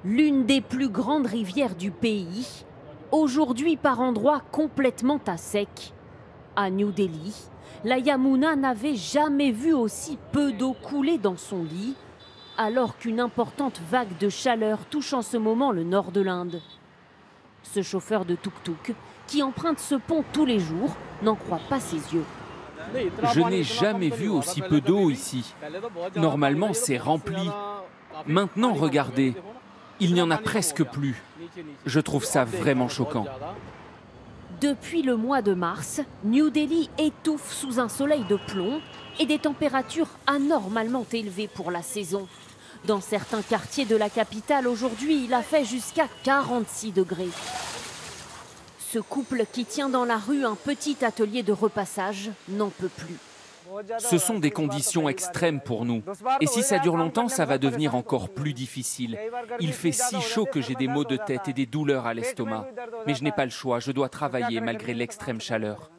L'une des plus grandes rivières du pays, aujourd'hui par endroits complètement à sec. À New Delhi, la Yamuna n'avait jamais vu aussi peu d'eau couler dans son lit, alors qu'une importante vague de chaleur touche en ce moment le nord de l'Inde. Ce chauffeur de tuk-tuk, qui emprunte ce pont tous les jours, n'en croit pas ses yeux. Je n'ai jamais vu aussi peu d'eau ici. Normalement, c'est rempli. Maintenant, regardez, il n'y en a presque plus. Je trouve ça vraiment choquant. Depuis le mois de mars, New Delhi étouffe sous un soleil de plomb et des températures anormalement élevées pour la saison. Dans certains quartiers de la capitale, aujourd'hui, il a fait jusqu'à 46 degrés. Ce couple qui tient dans la rue un petit atelier de repassage n'en peut plus. Ce sont des conditions extrêmes pour nous. Et si ça dure longtemps, ça va devenir encore plus difficile. Il fait si chaud que j'ai des maux de tête et des douleurs à l'estomac. Mais je n'ai pas le choix, je dois travailler malgré l'extrême chaleur.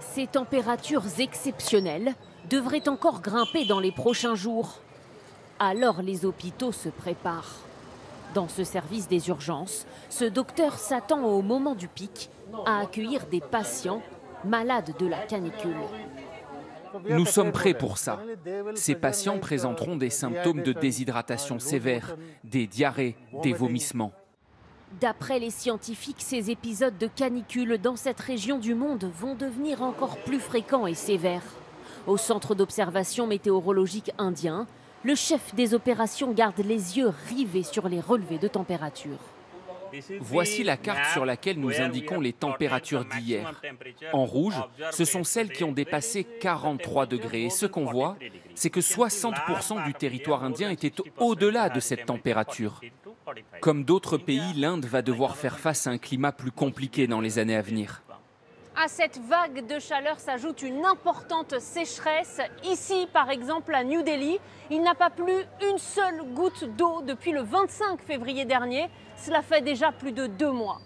Ces températures exceptionnelles devraient encore grimper dans les prochains jours. Alors les hôpitaux se préparent. Dans ce service des urgences, ce docteur s'attend au moment du pic à accueillir des patients malades de la canicule. Nous sommes prêts pour ça. Ces patients présenteront des symptômes de déshydratation sévère, des diarrhées, des vomissements. D'après les scientifiques, ces épisodes de canicule dans cette région du monde vont devenir encore plus fréquents et sévères. Au centre d'observation météorologique indien, le chef des opérations garde les yeux rivés sur les relevés de température. Voici la carte sur laquelle nous indiquons les températures d'hier. En rouge, ce sont celles qui ont dépassé 43 degrés. Et ce qu'on voit, c'est que 60% du territoire indien était au-delà de cette température. Comme d'autres pays, l'Inde va devoir faire face à un climat plus compliqué dans les années à venir. À cette vague de chaleur s'ajoute une importante sécheresse. Ici, par exemple, à New Delhi, il n'a pas plu une seule goutte d'eau depuis le 25 février dernier. Cela fait déjà plus de 2 mois.